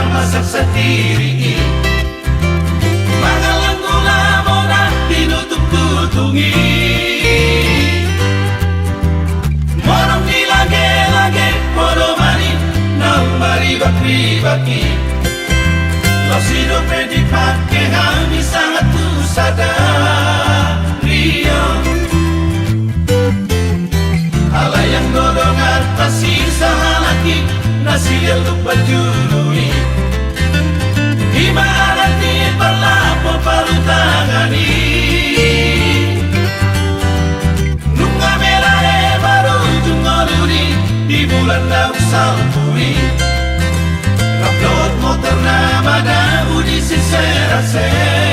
masak sendiri. Mangalang gula mora dinutup-tutungi. Morong dilage-lage podo mani nambari bakri-baki. Lo sidope dipake kami sangat tuh sadari. Ala yang godong atas sisa lagi nasi yang lupa jului. Imarati berlapo palu tangani. Nunga merah baru jungoluri di bulan daun salpuri. Upload motor nama daun di serai.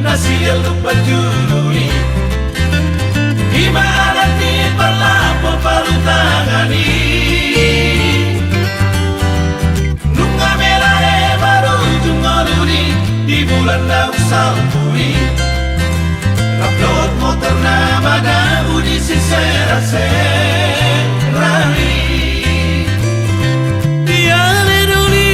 Nasi yang lupa jului. Imarati berlapo palu tangani. Nunga merah baru jungoluri di bulan daun salpuri. Upload motor nama daun di serai. Tiale doli.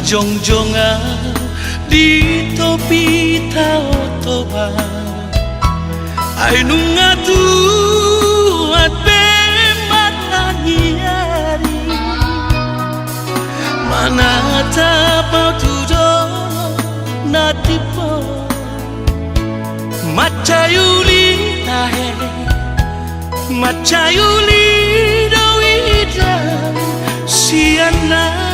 Jongjongan di topi tau toba ai nunga tuat be matanyari mana tapau tudo natipo macayuli tahe macayuli doida siana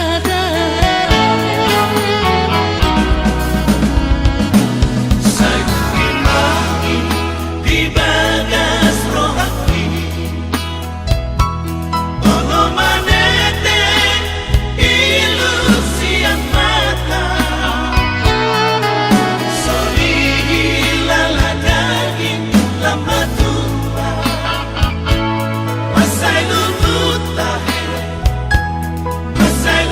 Masai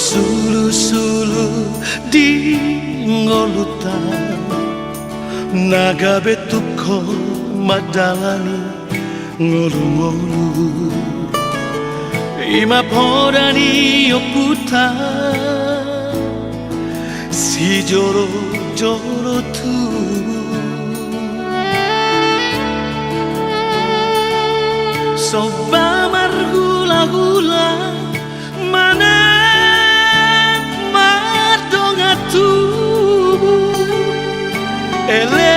sulu-sulu di ngolutan naga betuko madalani ngolu-ngolu ima podani okuta si joro-joro tu soba margula-gula mana mardongatu ele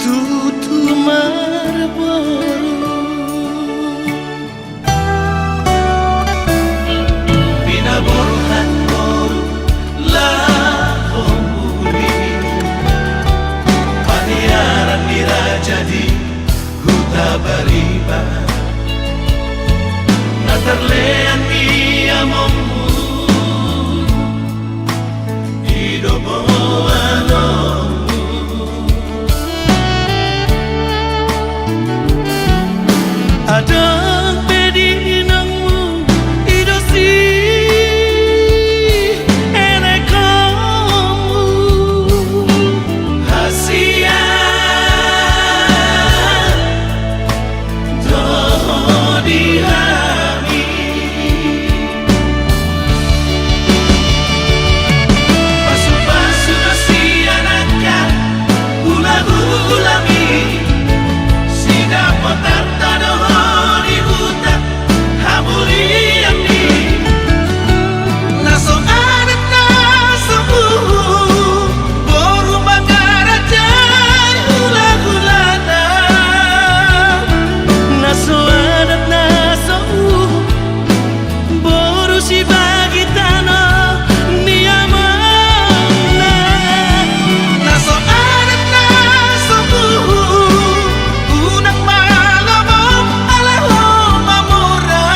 tutu marboru Binaboruhan boru la homburi Paniaran dirajadi huta bariba Natarlean dia momu Idobo anomu Adang pedinangmu idosi enekamu Hasia Dodihami Pasu-pasu nasianaka Hula-hulami Sida potar tadohoni huta Hamuriami Naso adat naso Boru bangarajay hula-hulana naso adat naso boru si bagitano niyamana Naso adat naso Unang malamo Aleho mamura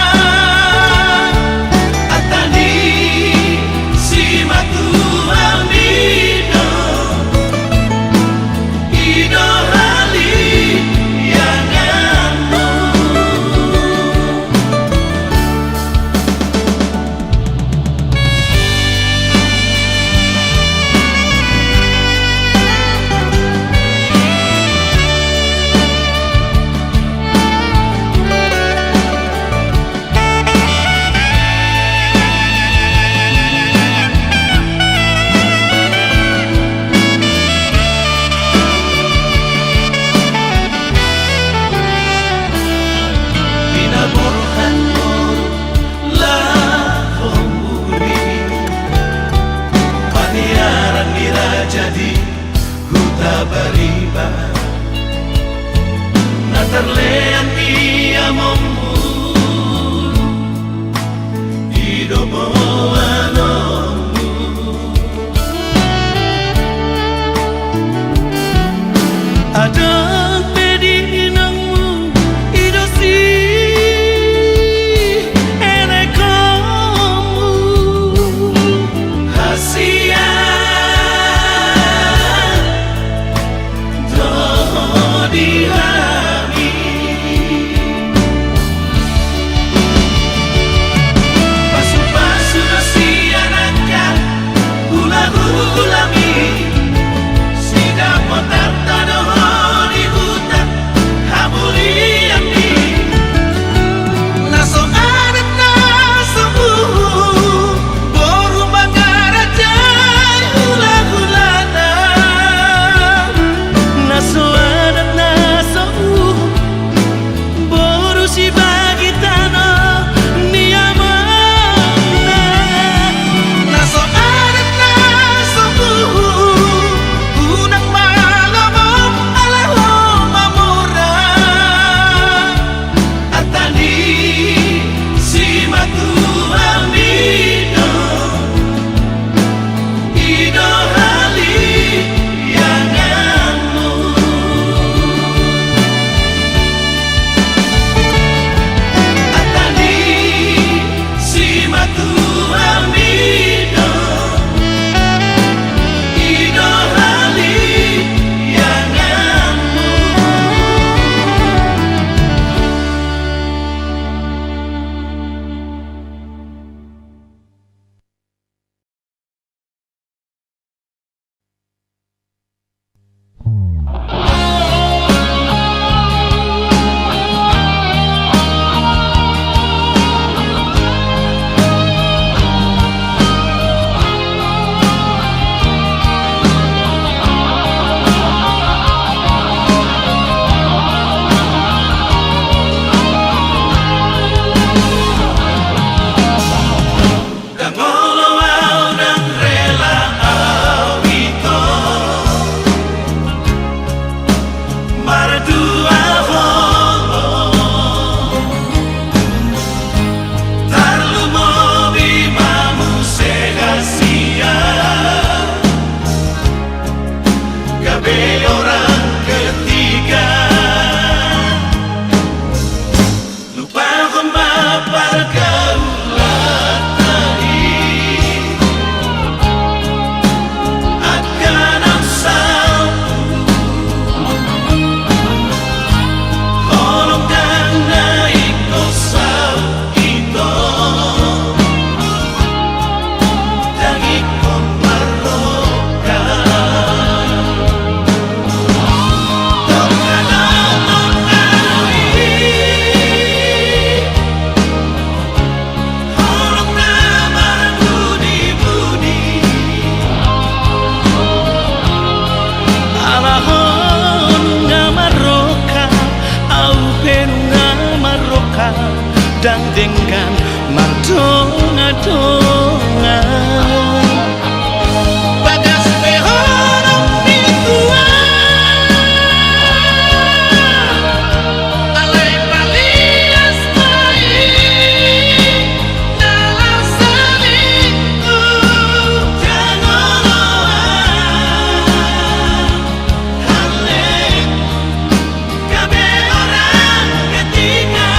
At tani si matuamido Ido hali yanganmu Binaboruhan boru la homburi Paniaran dirajadi huta bariba Natarlean ia momu Idobo anomu Adang pedinangmu idosi enekamu Hasia Dodihami Pasu-pasu dangdengkan mardonga-donga. Bagas behorong pintua alai palias mai dalam selingku jangan haleng kabe orang ketiga.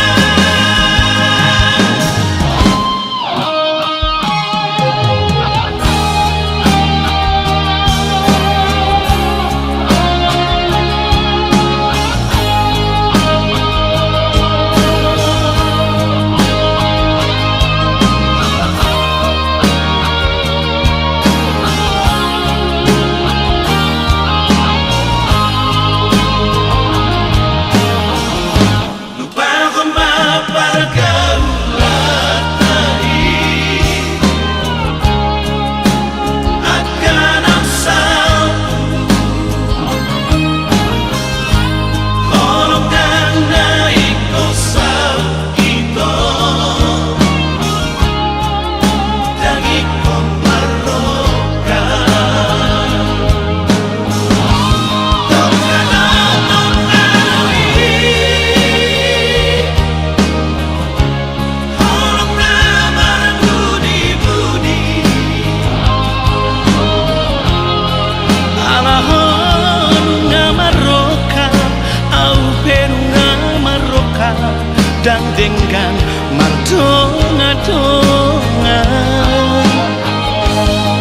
Dangdengkan mardonga-donga.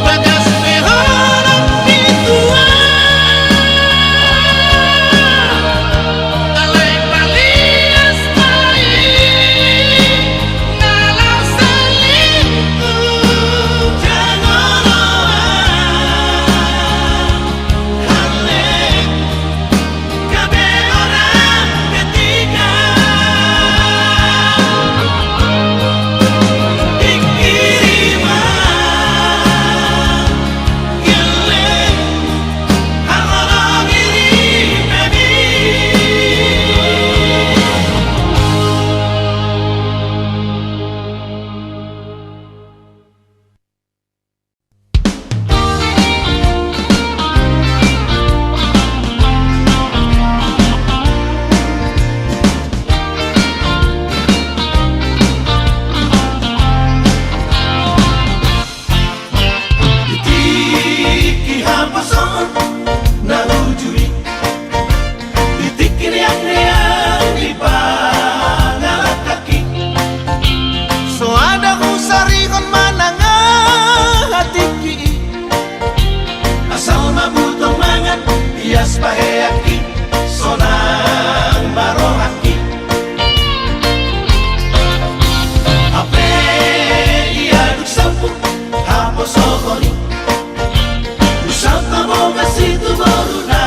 Bagas behorong pintua alai palias mai dalam selingku jangan haleng kabe orang ketiga. Paheyaki sonang barohaki ape iaduk sampu hapo sohori usapa moga situ boruna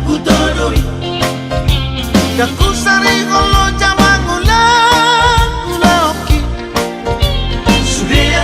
utodori kakusari holo jamang ulang uloki suria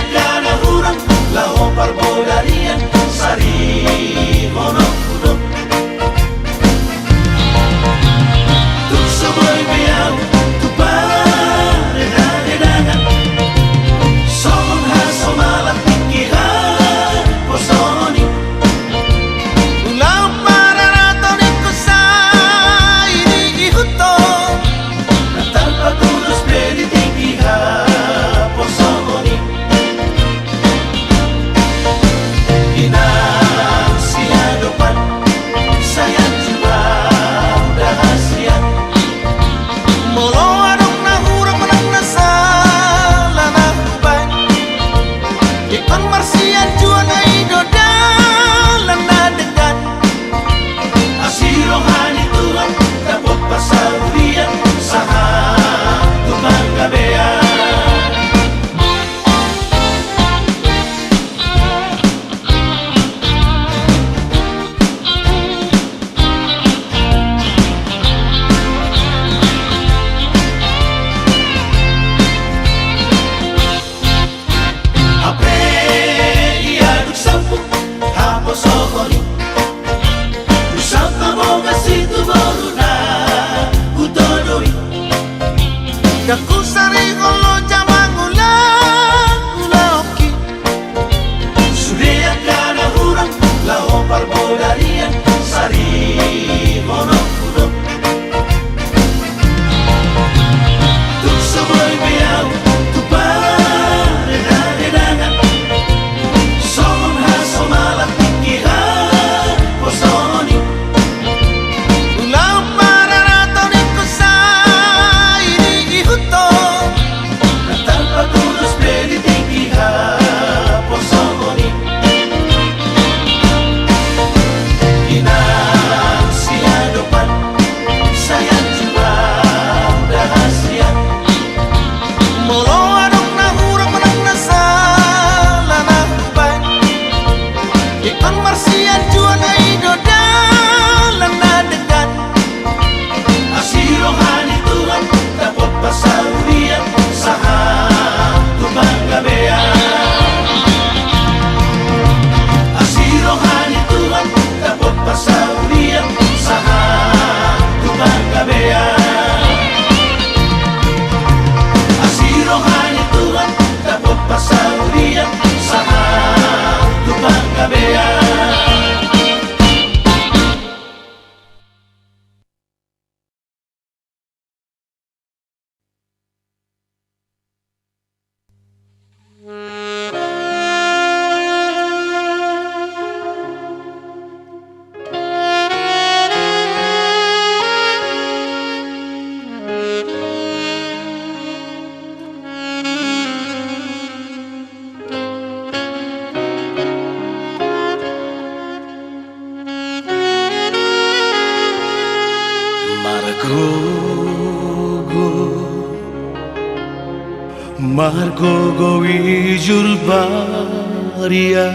Margo gowijul baria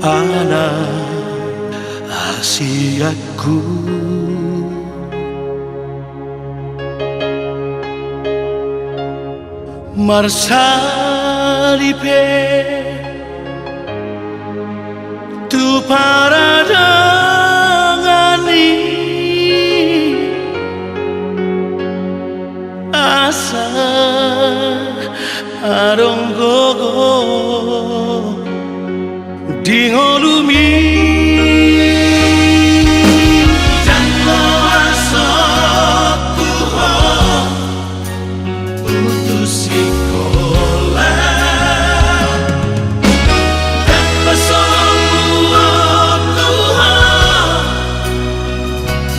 ana asiatku Marsalipe tu paradangani asa aronggogo dingolumi Jango asokku ho putus sekolah dan pesongku aku ho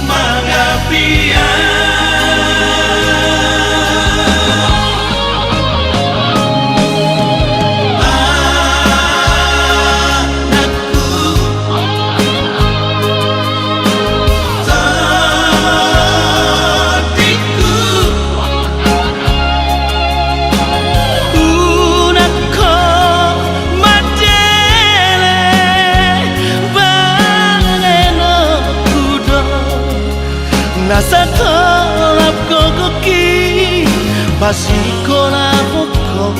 mangapia Nasa tolap kokoki Basiko na poko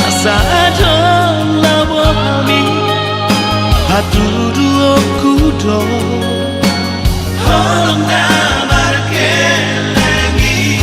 Asa adon labo kami Hatudu okudo Holong damar kelengi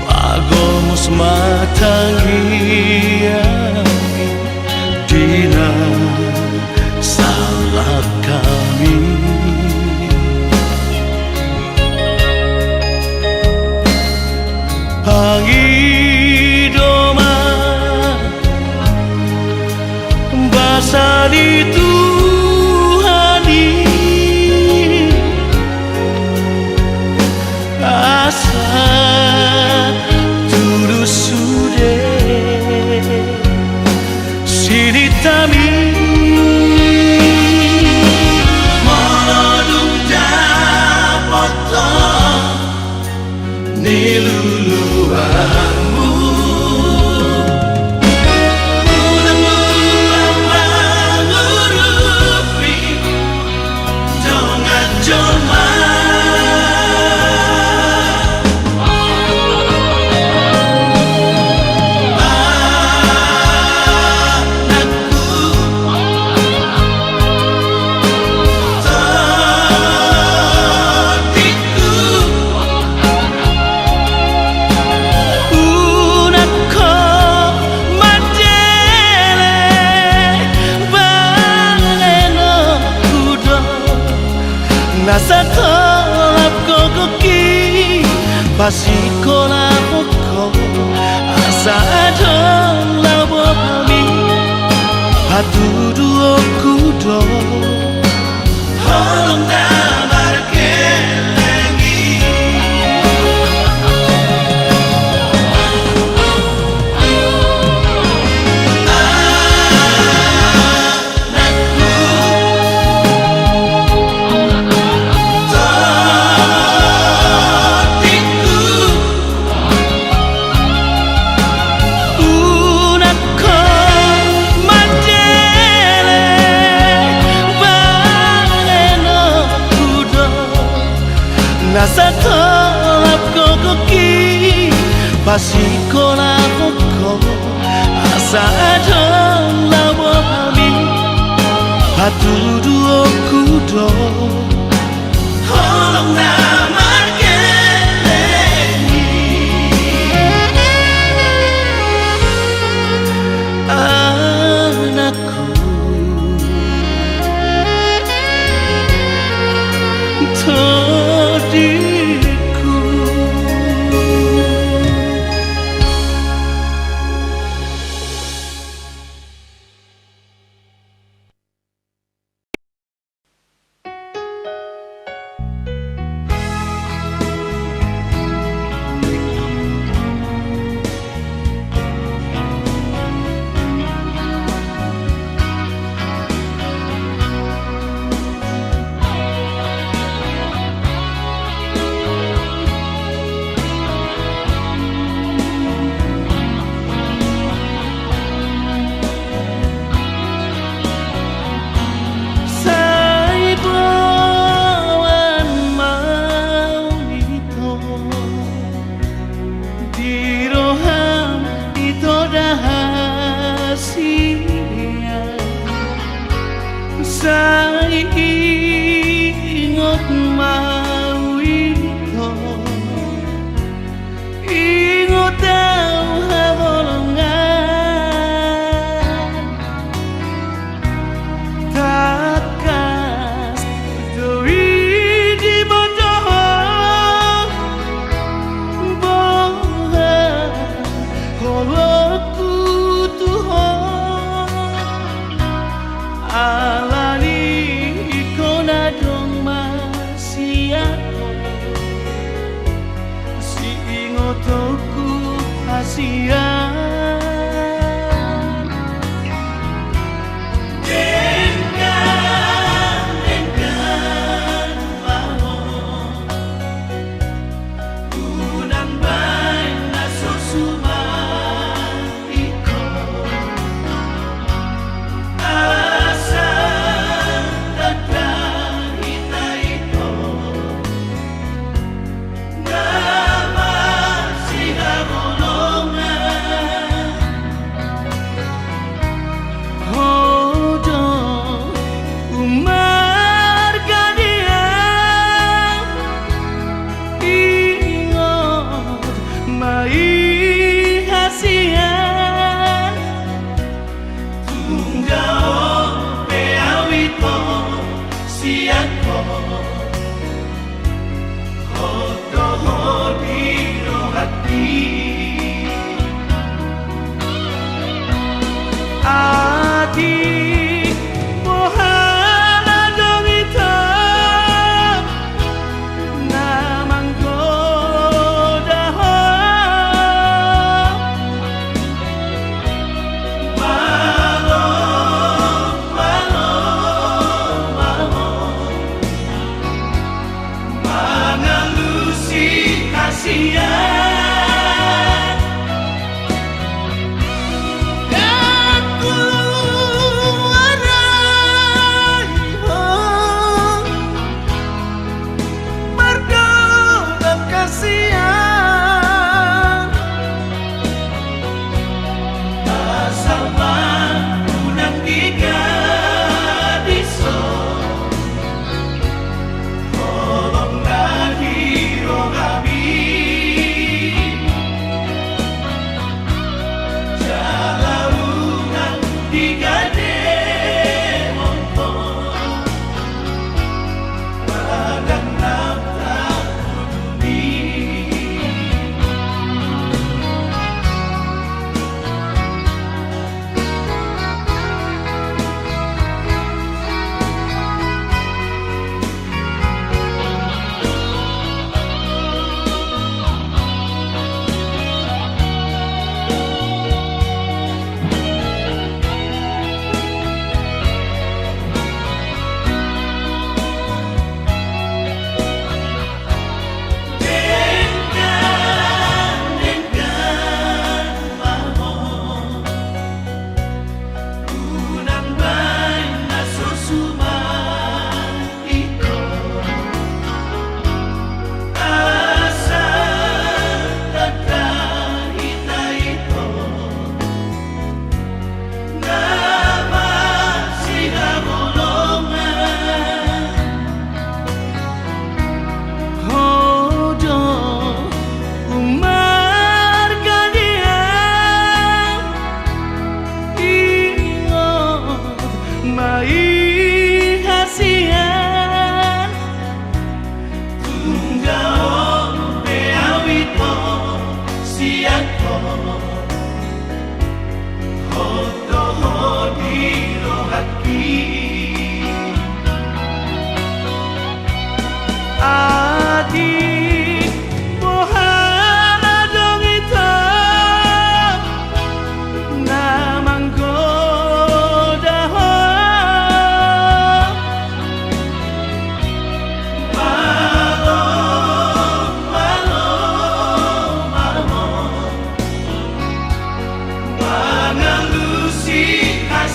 Agomos matangiami Dina salah kami Pangidoma Basari Tuhani Asa sude sinitami Molodung dapotong niluluanmu Unang mangurupi Jongat joma Nasa tolap kokoki Basiko na poko Asa adon labo kami Hatudu okudo Holong damar kelengi Nasa tolap kokoki Basiko na poko Asa adon labo kami Hatudu okudo Holong damar kelengi Saingot mau ito ingot daw habolongan takas doi di bodoh boha holoku tuhan alani ikona dong masih ako si ingotoku hasian Ati mohala dong ito namang kodahon malo mga lusi kasihan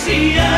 Sia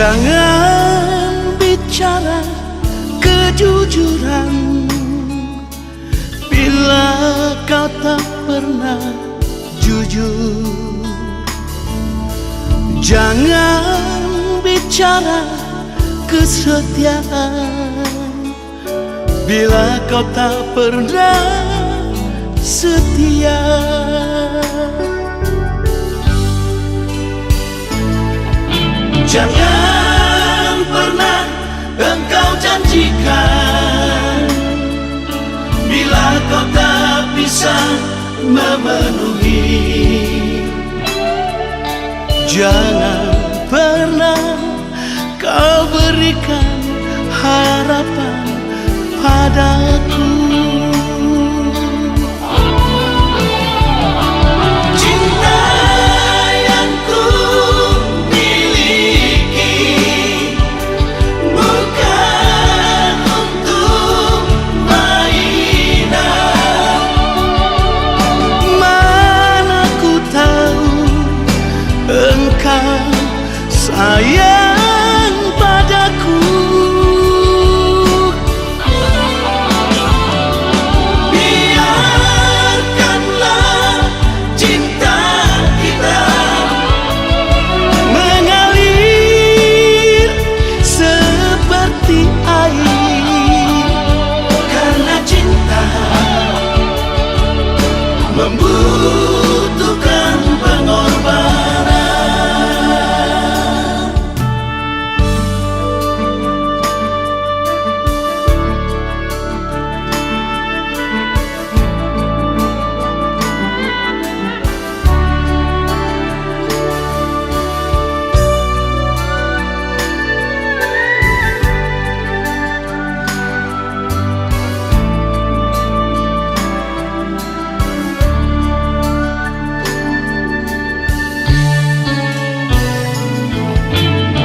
Jangan bicara kejujuran bila kau tak pernah jujur. Jangan bicara kesetiaan bila kau tak pernah setia. Jangan pernah engkau janjikan bila kau tak bisa memenuhi. Jangan pernah kau berikan harapan padaku. Sayang padaku, biarkanlah cinta kita mengalir seperti air. karena cinta membutuhkan pengorbanan.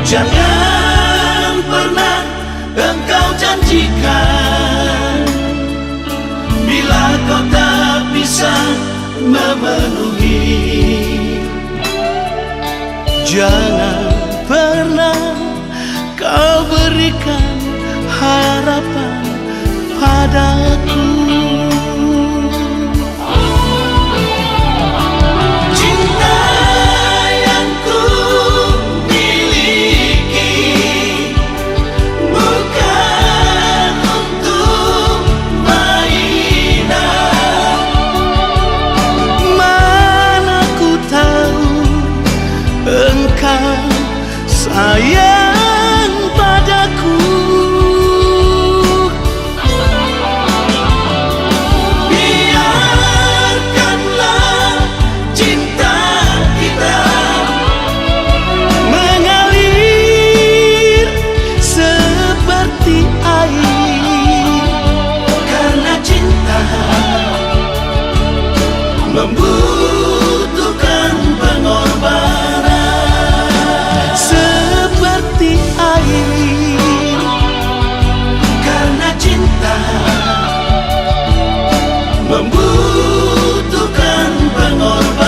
Jangan pernah engkau janjikan bila kau tak bisa memenuhi. Jangan pernah kau berikan harapan padaku. Sayang padaku, biarkanlah cinta kita mengalir seperti air. karena cinta membutuhkan pengorbanan. Seperti air, karena cinta membutuhkan pengorbanan.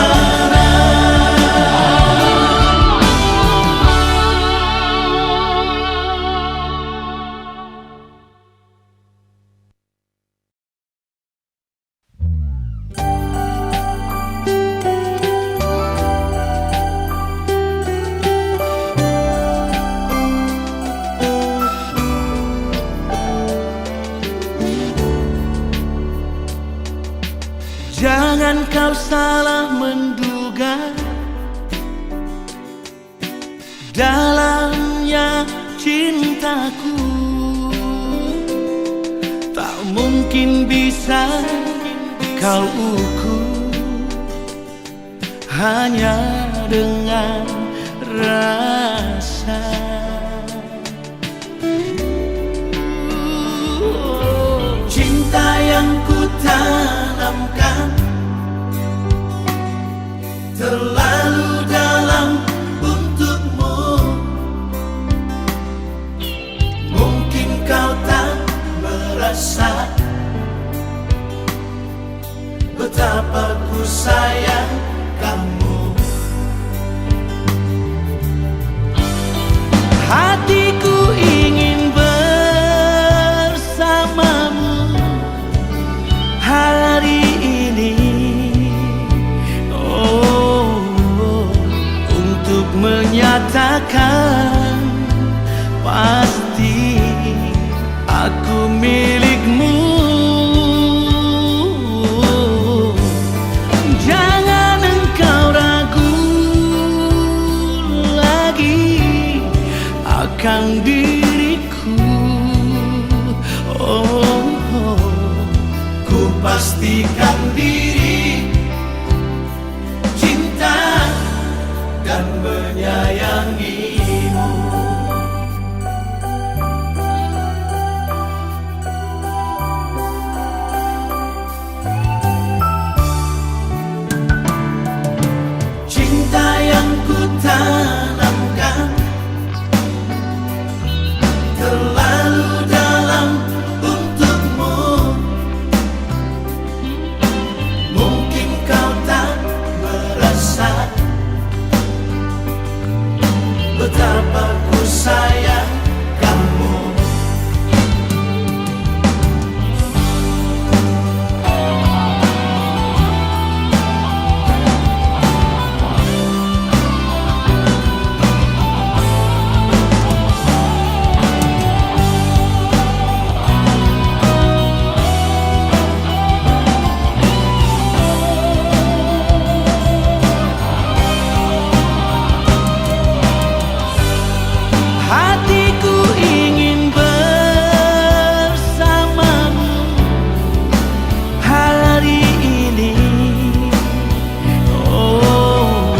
jangan kau salah menduga dalamnya cintaku. Tak mungkin bisa kau ukur hanya dengan rasa. Cinta yang ku tanamkan terlalu dalam untukmu. Mungkin kau tak merasa betapa ku sayang kamu. nyatakan pasti aku milikmu. Jangan engkau ragu lagi akan diriku. Oh, Ku pastikan diri, cinta dan menyayangimu. Cinta yang ku tanamkan terlalu dalam untukmu. Mungkin kau tak merasa betapa ku sayang kamu. hatiku ingin bersamamu hari ini. Oh,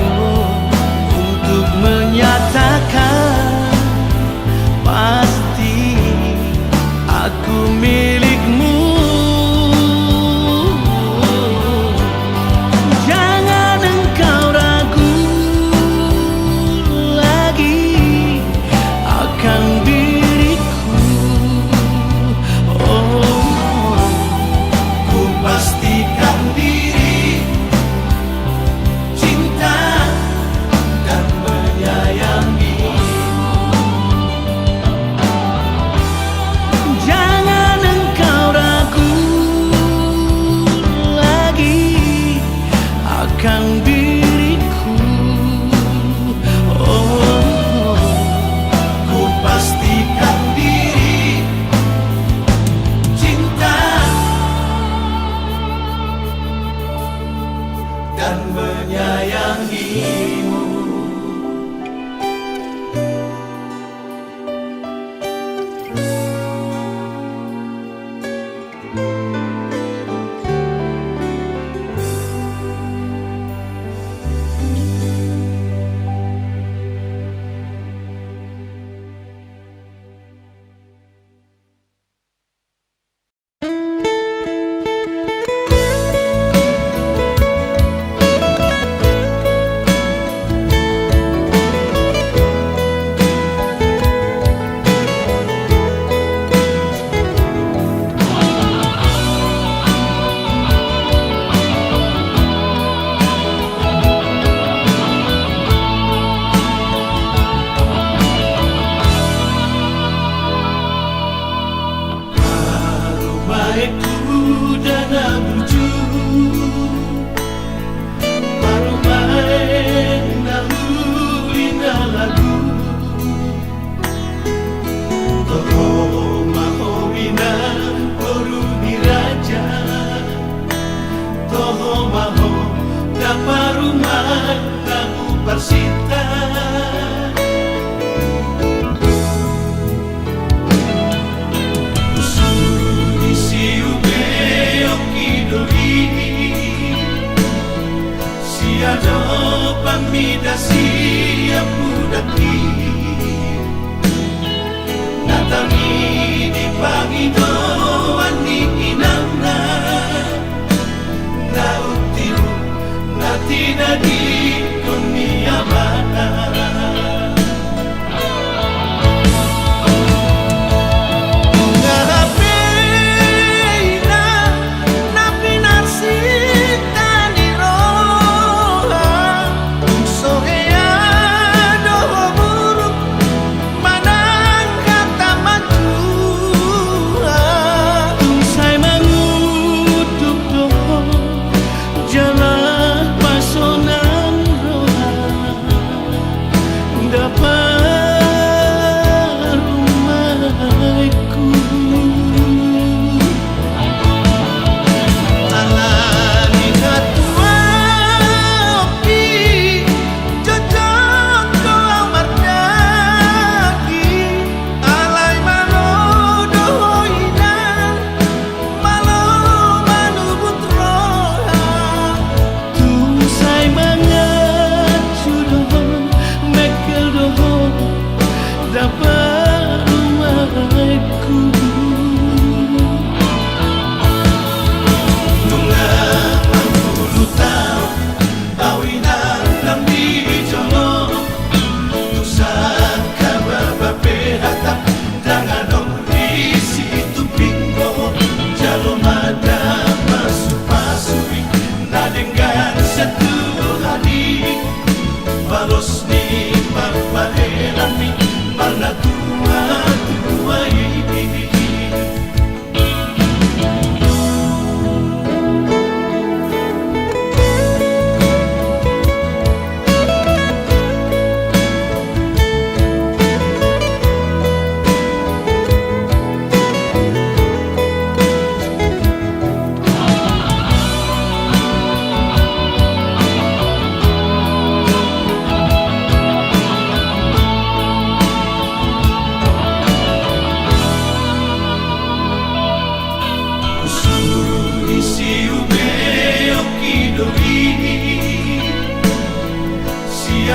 untuk menyatakan pasti aku milikmu. Jangan engkau ragu lagi akan diriku. Oh, Ku pastikan diri, cinta dan menyayangimu. jangan engkau ragu lagi akan diriku. Oh, Ku pastikan diri, cinta dan menyayangimu. Baikku dan buju baru main nalulina lagu Toho mahomina koru diraja Toho maho daparumah lagu persita Siado pamida siapu daki Natangi di pangido ani inamna Nautimu natina di kuniamana jalan pasona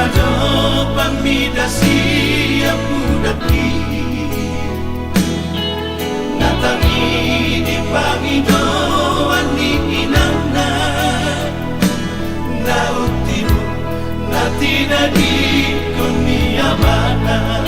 Nado pamida siya pudaki Natangi di Panginoon ni inangna Nautimu natinadi ko niyamana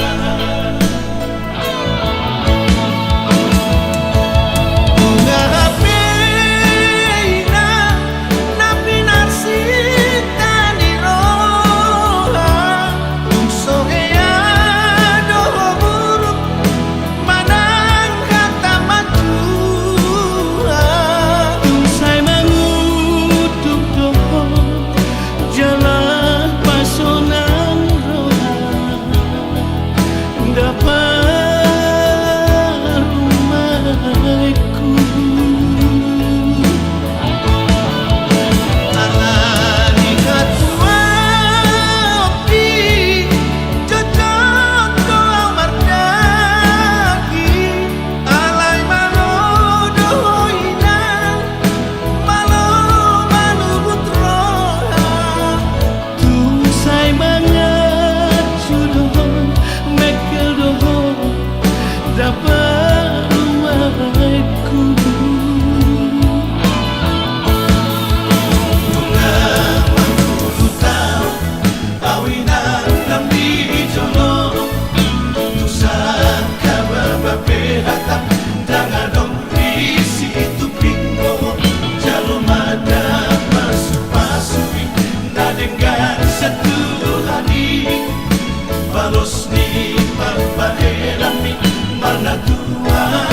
Balos ni pampaherami Mana tua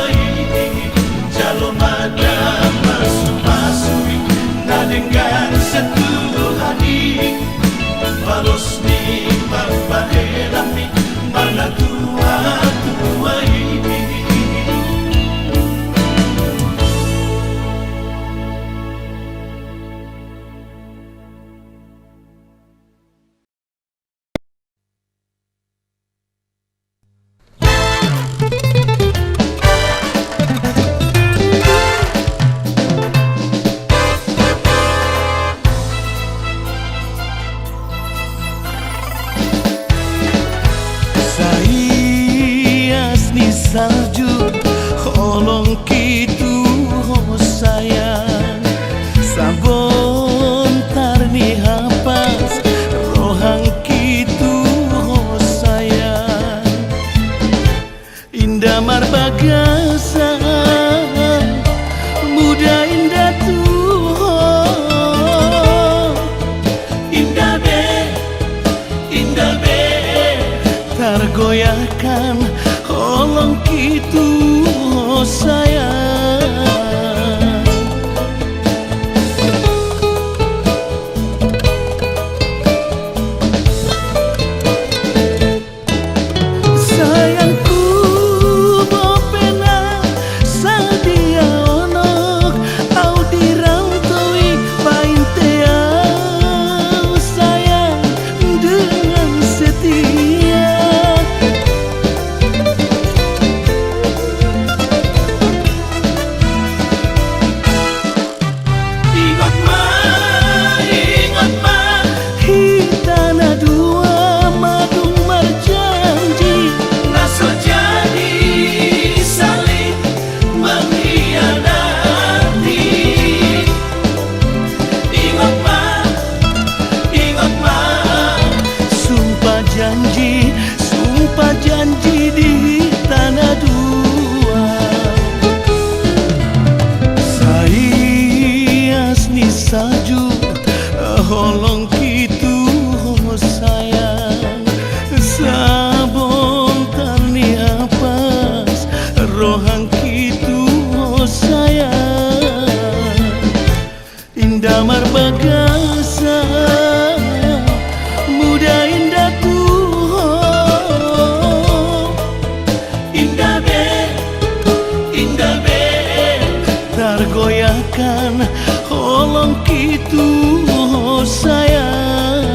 ini Jalo mada masuk-masui Nadengar satu hari Balos ni pampaherami Mana tua ini salju holong kitu sayang sabon tarni hapas rohang kitu sayang indah marbagasa muda indah indah be tergoyahkan holong kitu sayang sayangku bopena sadia onok au dirantui painteau sayang dengan setia sumpah janji di tanah dua Saias ni saju holong kitu sayang sabon tarni apas rohang kitu sayang indah marbagasa muda indah indah be tergoyahkan holong kitu sayang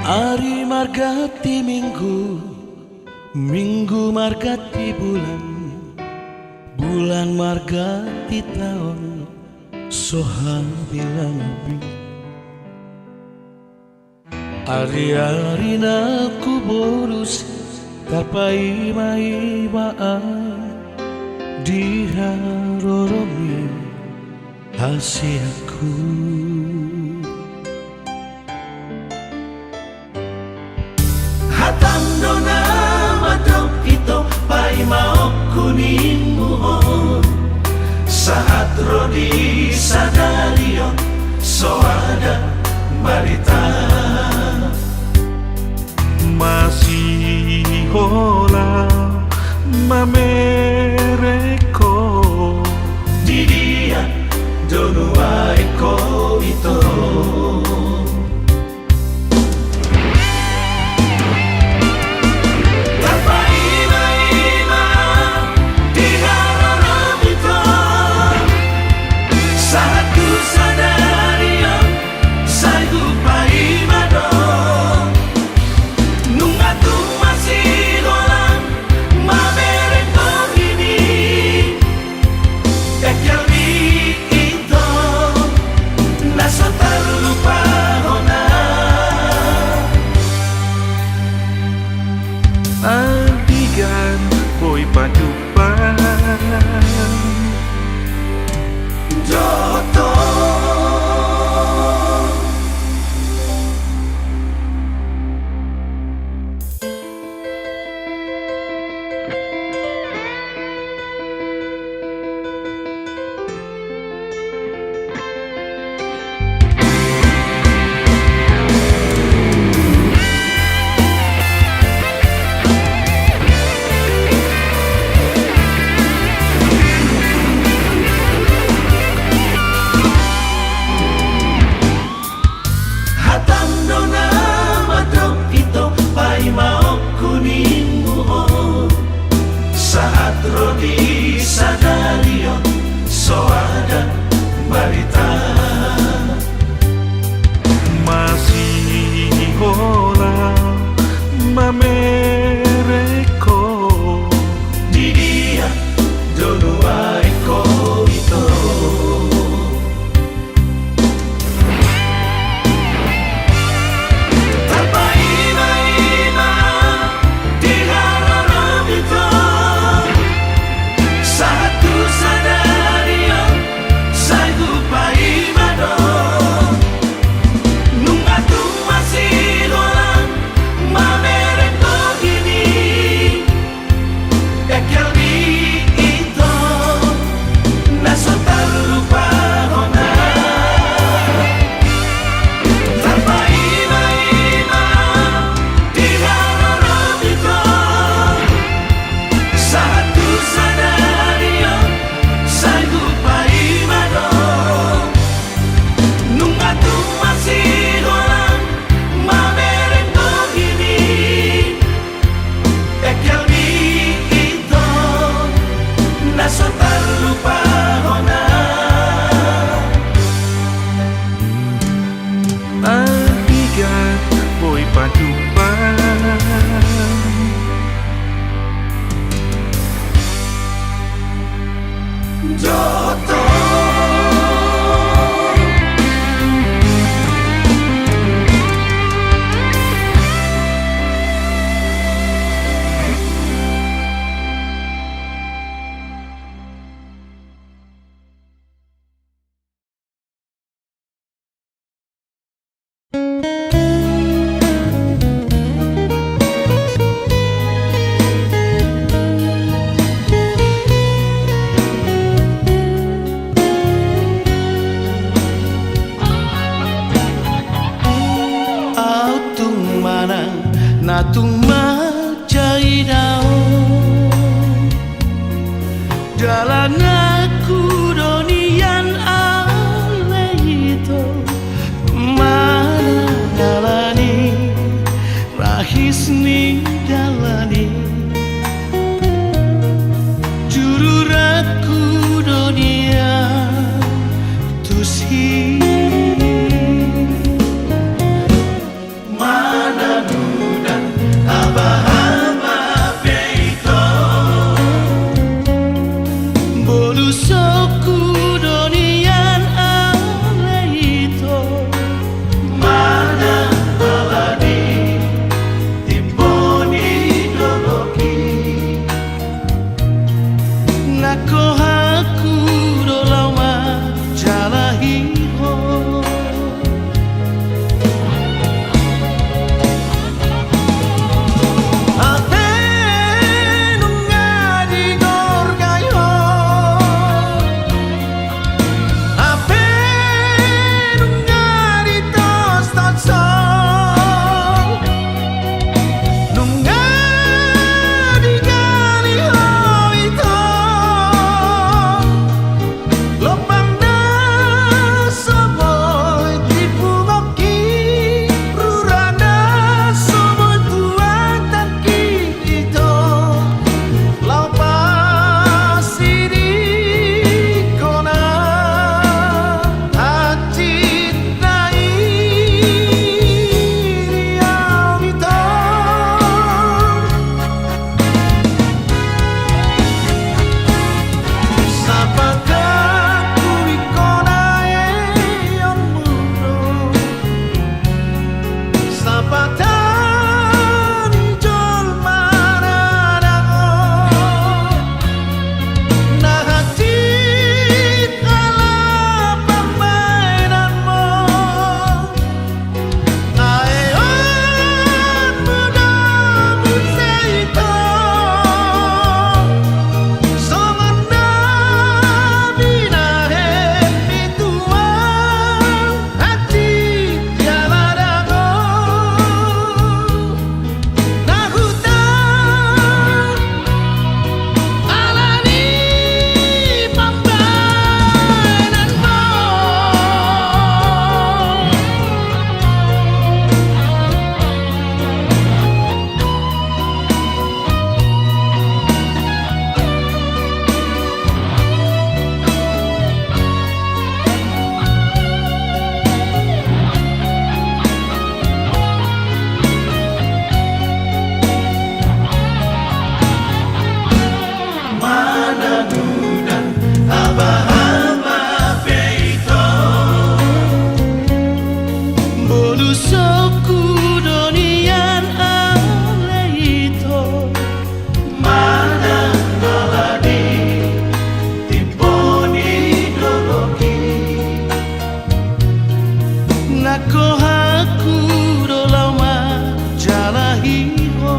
Hari margati minggu, minggu margati bulan, bulan margati tahun, sohan bilang bi. Hari-hari naku bolos, tapai mai baan, diharoromi hasiaku. Hatandona madok ito pai mau kuning muhon saat rodi sadario so ada barita Masih hola mamereko di dia donua eko itu. Antigan boy padupan Joto saat rodi sadario so ada barita masih hola mamereko di dia donua eko itu. Antigan boy padupan Joto natung macai daun jalan aku donian ale itu mana dalani rahis ni dalani juru raku donian tusi mana Manusaku donian aleito Mana alani timponi dologi Nako haku dolama jalahiho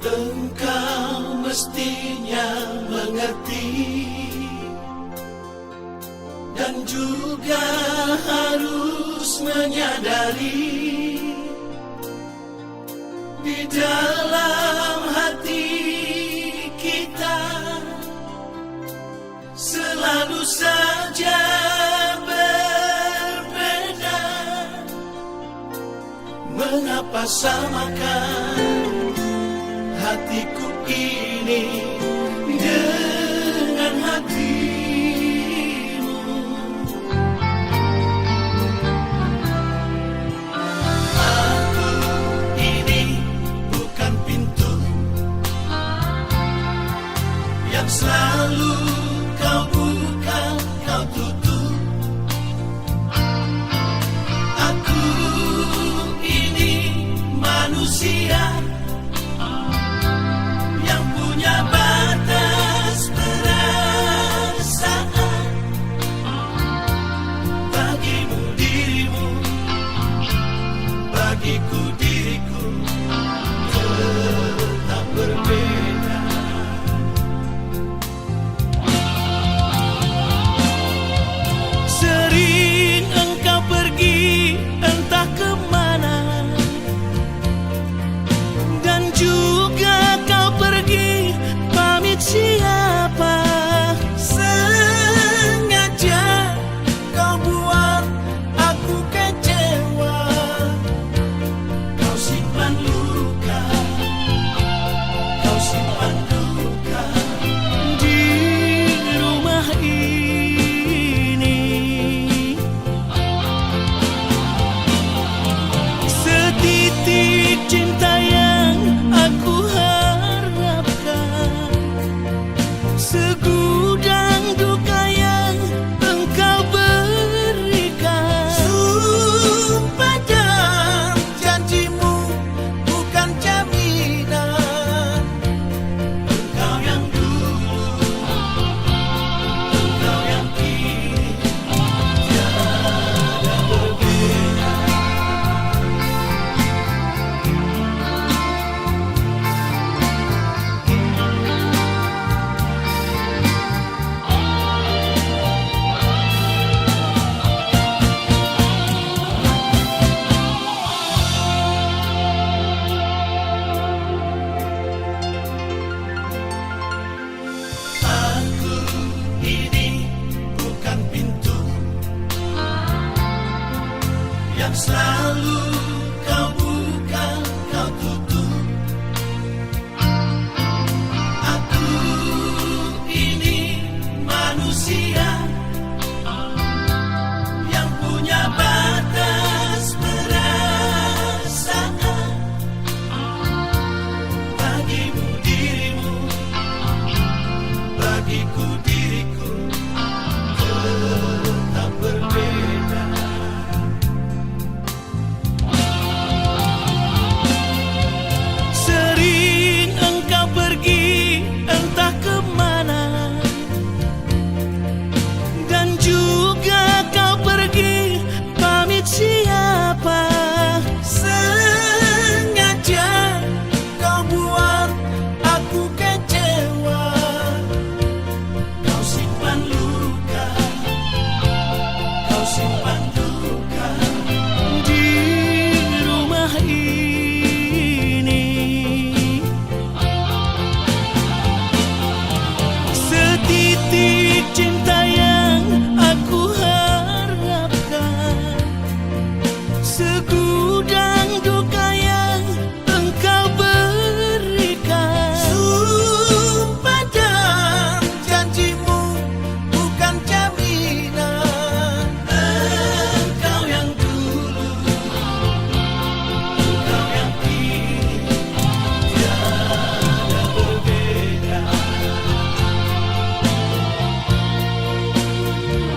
Engkau mestinya mengerti dan juga harus menyadari di dalam hati kita selalu saja berbeda. Mengapa samakan hatiku ini dengan hatimu? Aku ini bukan pintu yang selalu kau buka, kau tutup. Aku ini manusia yang punya batas yang selalu kau buka, kau tutup. Aku ini manusia yang punya batas perasaan. Bagimu dirimu, bagiku diriku tetap berbeda. Sering engkau pergi entah kemana, dan juga kau pergi pamit siapa. Sengaja kau buat aku kecewa. Kau simpan luka, kau simpan luka Di rumah ini setitik cinta yang aku harapkan, segudang duka yang engkau berikan. Sumpah dan janjimu bukan jaminan. Engkau yang dulu, engkau yang kini, tiada berbeda.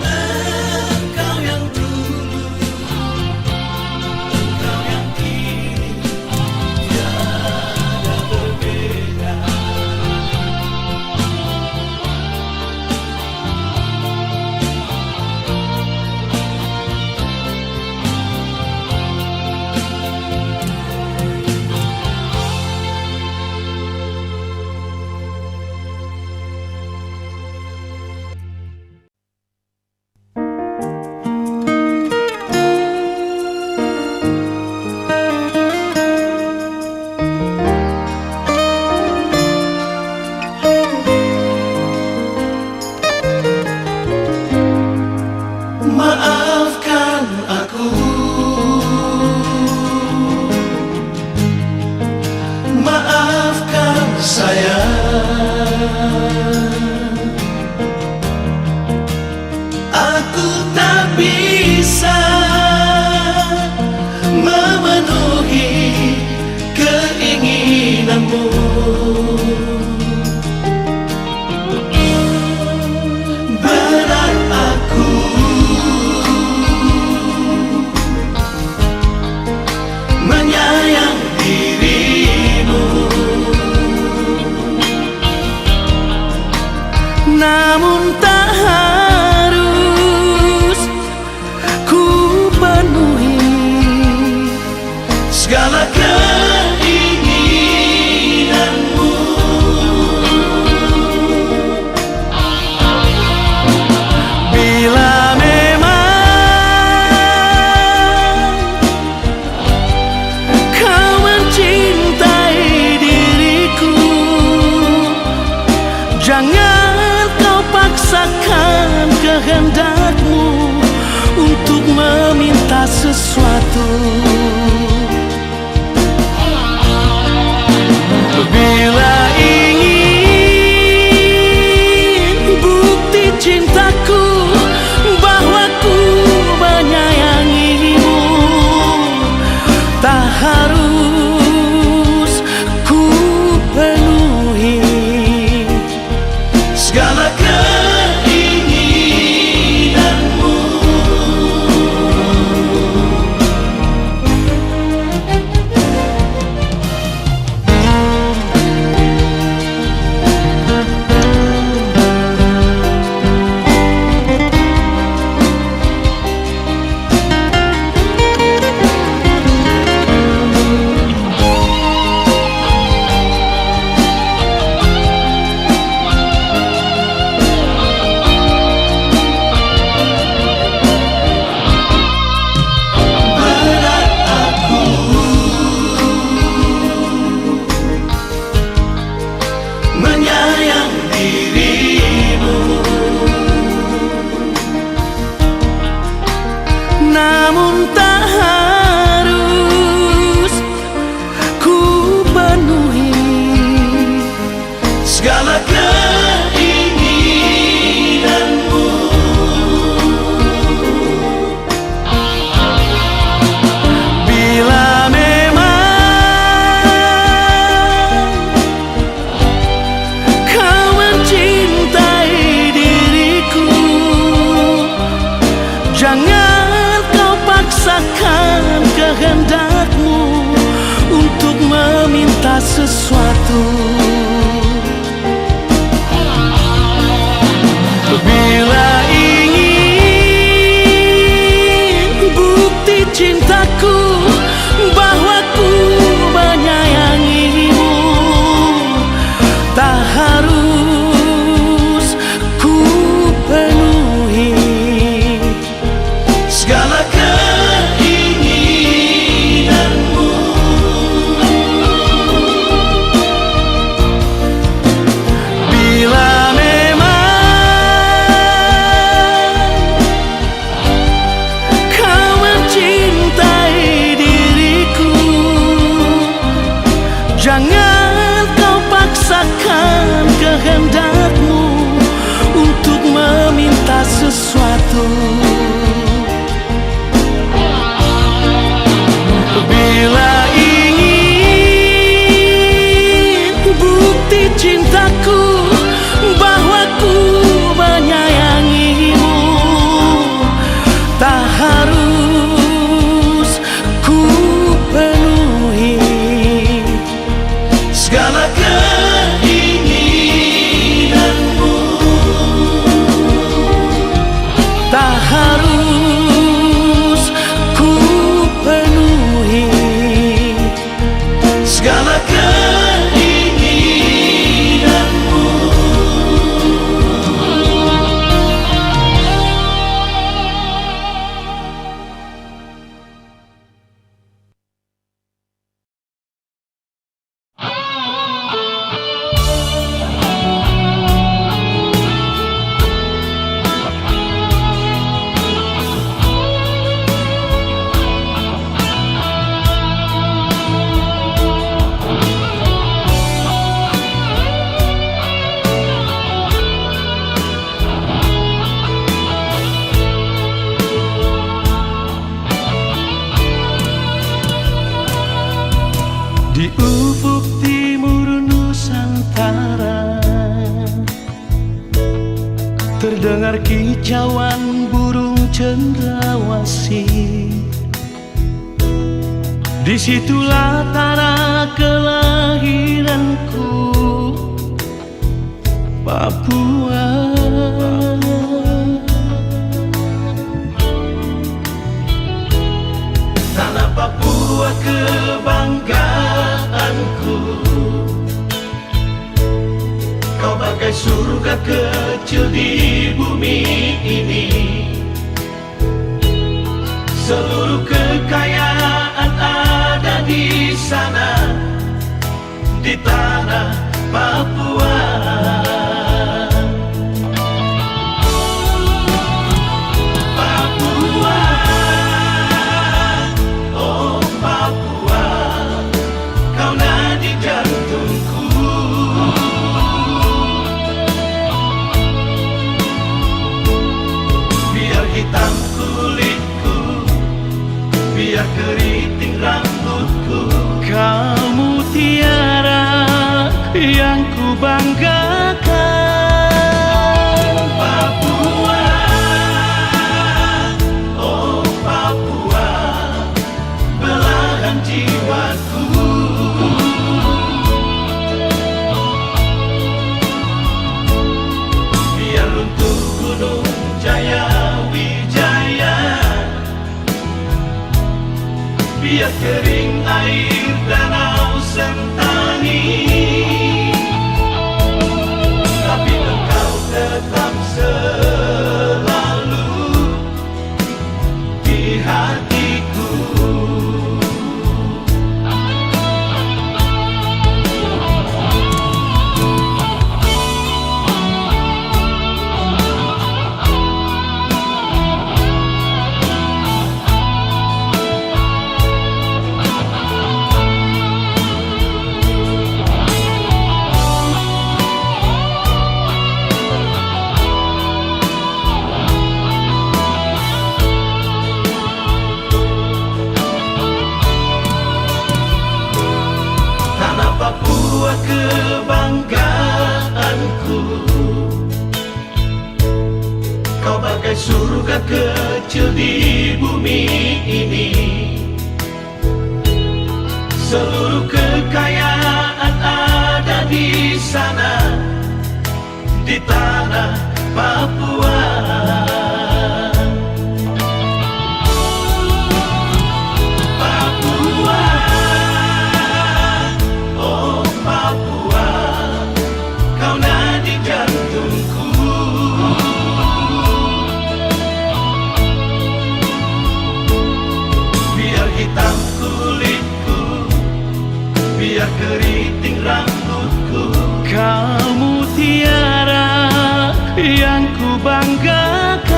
Engkau yang dulu, engkau yang kini, tiada berbeda. Maafkan aku, maafkan saya. Aku tak bisa memenuhi keinginanmu. Berat aku menyayang dirimu, namun tak harus ku penuhi segala keinginanmu. bila memang kau mencintai diriku. Jangan kau paksakan kehendakmu untuk meminta sesuatu. Bila ingin bukti cintaku bahwa ku menyayangimu, tak harus ku penuhi Segala keinginanmu. namun tak kicauan burung cendrawasih. Disitulah tanah kelahiranku, Papua. Tanah Papua kebanggaanku, kau bagai surga kecil di bumi ini. Seluruh kekayaan ada di sana, di tanah Papua. Papua, oh Papua, kau nadi jantungku. Biar hitam kulitku, biar keriting rambutku, Kau mutiara yang ku banggakan. Papua, oh Papua, belahan jiwaku. Biar runtuh gunung Jaya Wijaya, biar kering air danau Sentani, tapi engkau tetap selalu di hatiku. Tanah Papua kebanggaanku, kau bagai surga kecil di bumi ini. Seluruh kekayaan ada di sana, di tanah Papua. Papua, oh Papua, kau nadi jantungku. Biar hitam kulitku, biar keriting rambutku, Kau mutiara yang ku banggakan.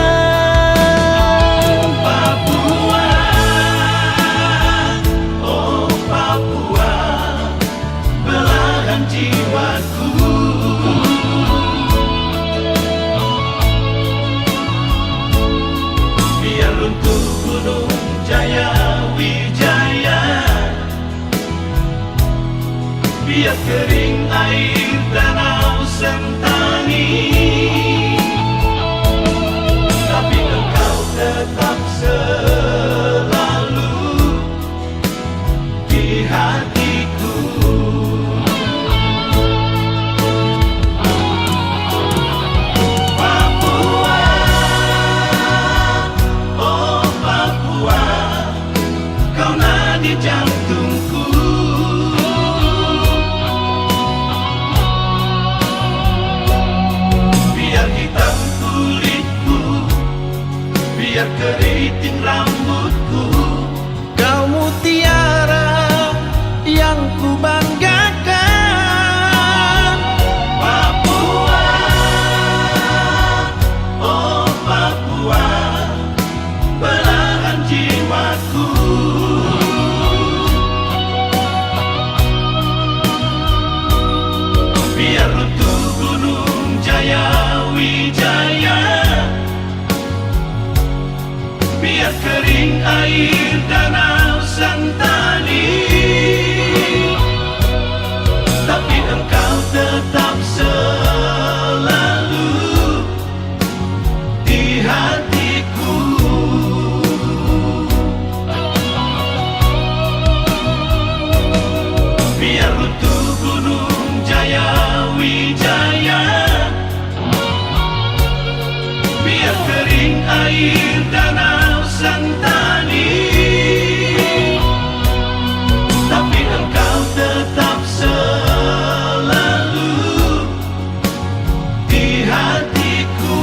Papua, oh Papua, belahan jiwaku. Biar runtuh gunung Jaya Wijaya, biar kering air danau Sentani, tapi engkau tetap selalu di hatiku. Papua, oh Papua, kau nadi jantungku. Biar hitam kulitku, biar keriting rambutku, Kau mutiara yang ku banggakan. Papua, oh Papua, belahan jiwaku. Biar runtuh gunung Jaya Wijaya, biar kering air danau Sentani, tapi engkau tetap selalu di hatiku. Biar runtuh gunung Jaya Wijaya, biar kering air danau Sentani, tapi engkau tetap selalu di hatiku.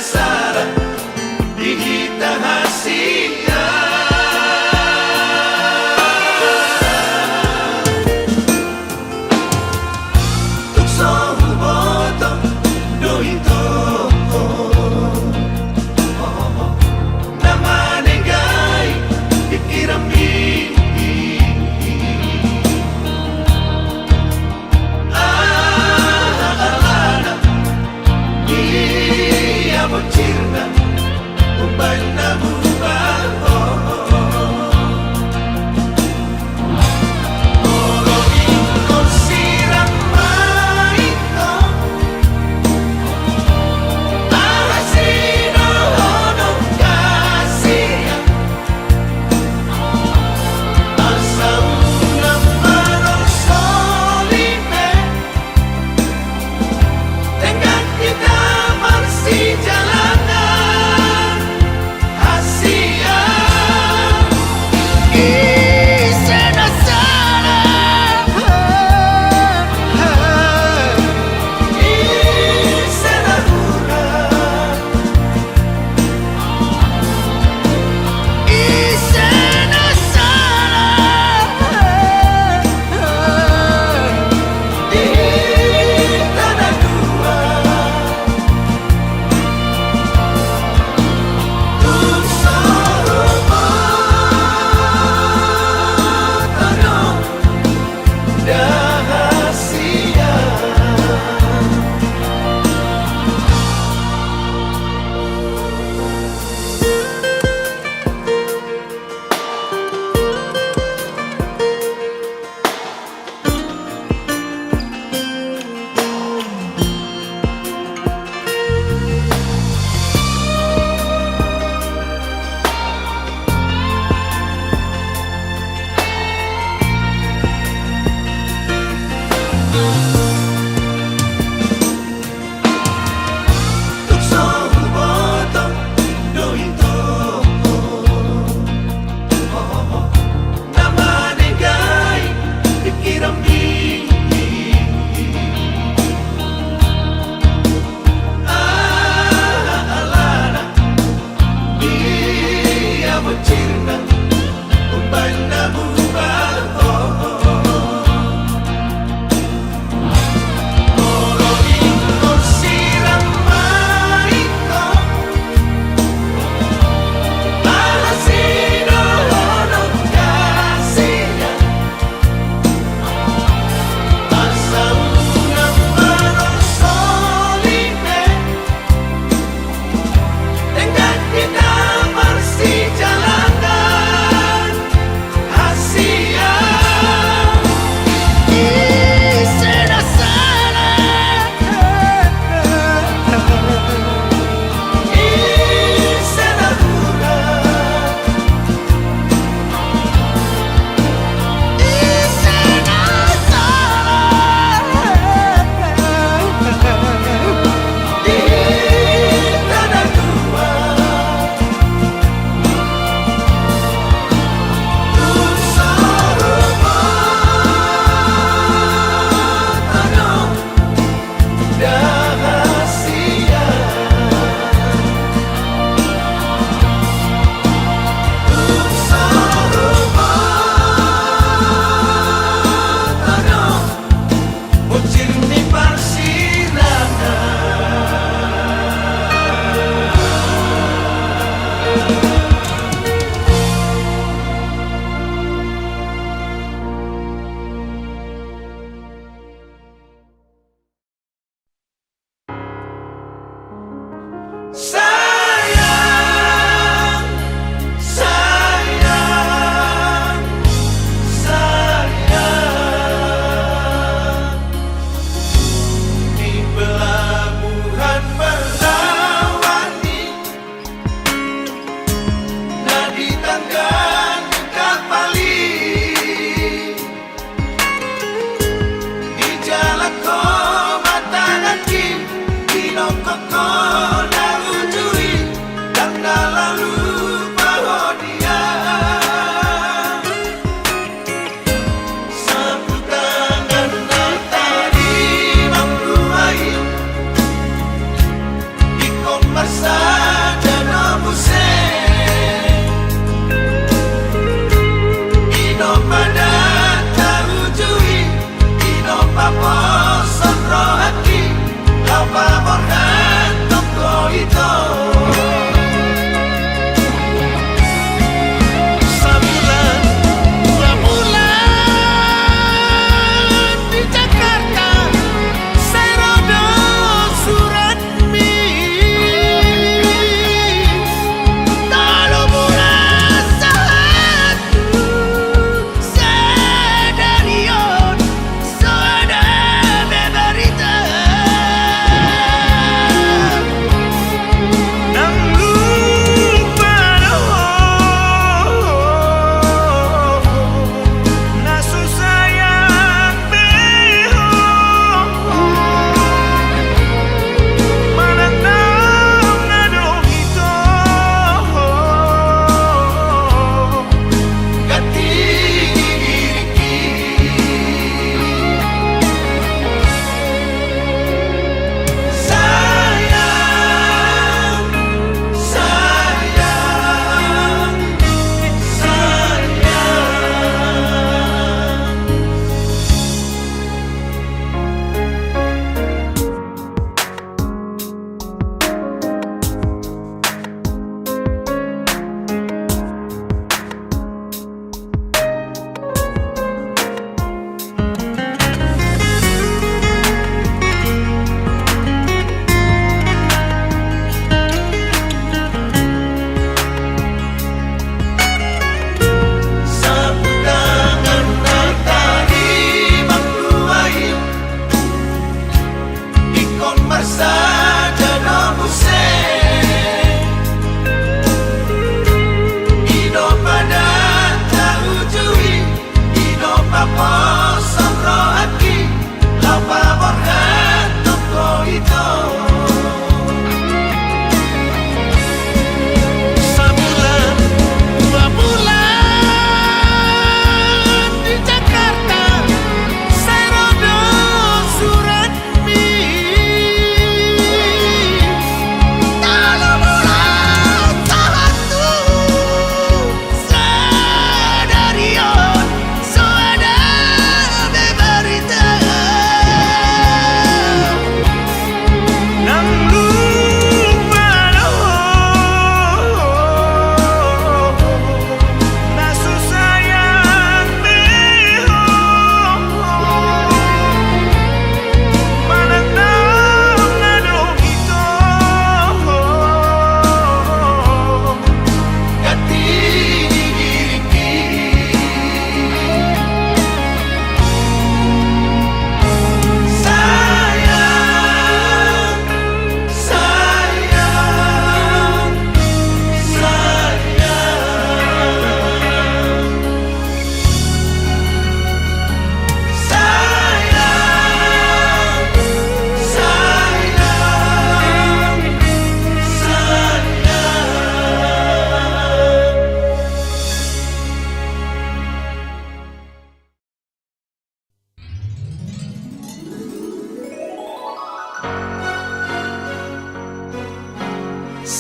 Sara di kita hasilnya tuk sohu boto doito nama negai dikirami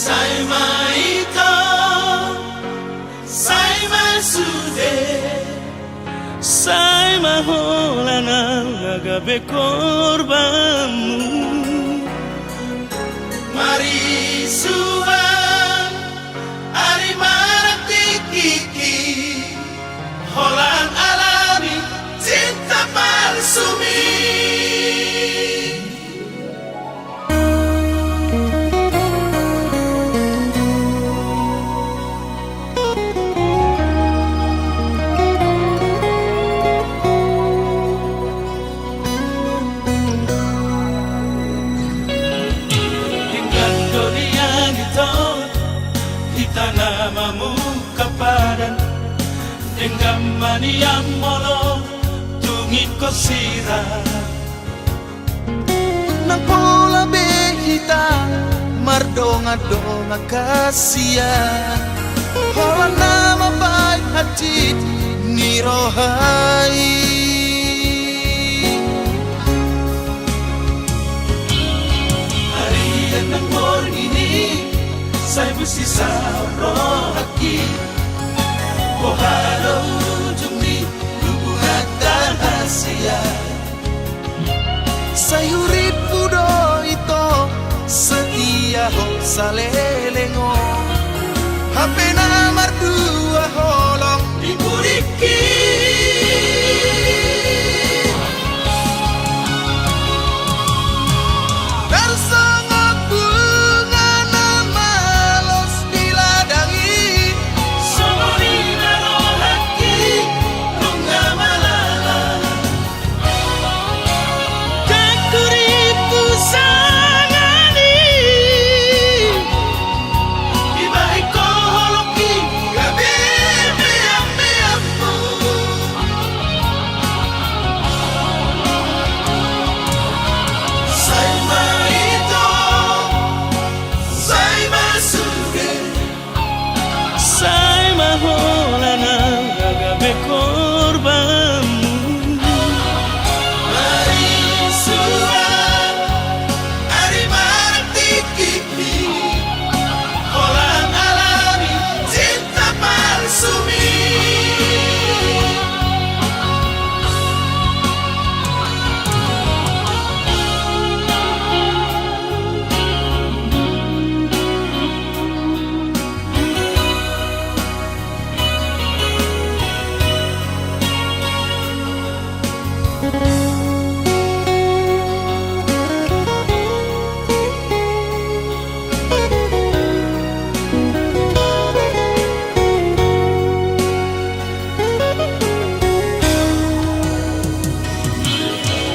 Sai maito, sai masude, Sai mahola na gabi korbanmu. mari suban, ari marati kiki, holan alami, cinta palsu mi. Dengan dunia itu kita namamu kepadan dengan mania molo tungit ko sira Nang pola behita mardonga-donga kasihan Hola nama baik hati ni rohai Harian ng ini saya mesti sarohaki Pohalo jumi lubuhat rahasia Sayuri pudo ito setia ho salelengo Hape na mardua holong Iburiki Bersongok bunga nama los diladangi Somoni narohaki Nunga malala Kakuripu sangani Ibai ko holoki Gabi miam-miammu, sai maito, sai masude, Sai mahola na gabi korbanmu mari suban, ari marati kiki, holan alami, cinta palsu mi.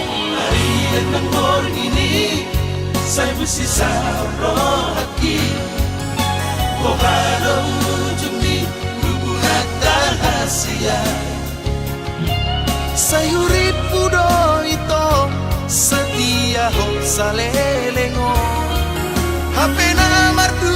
Harian ng ini saya mesti sarohaki Pohalo jumi lubuhat rahasia Sayuri pudo ito setia ho salelengo Hape na mardu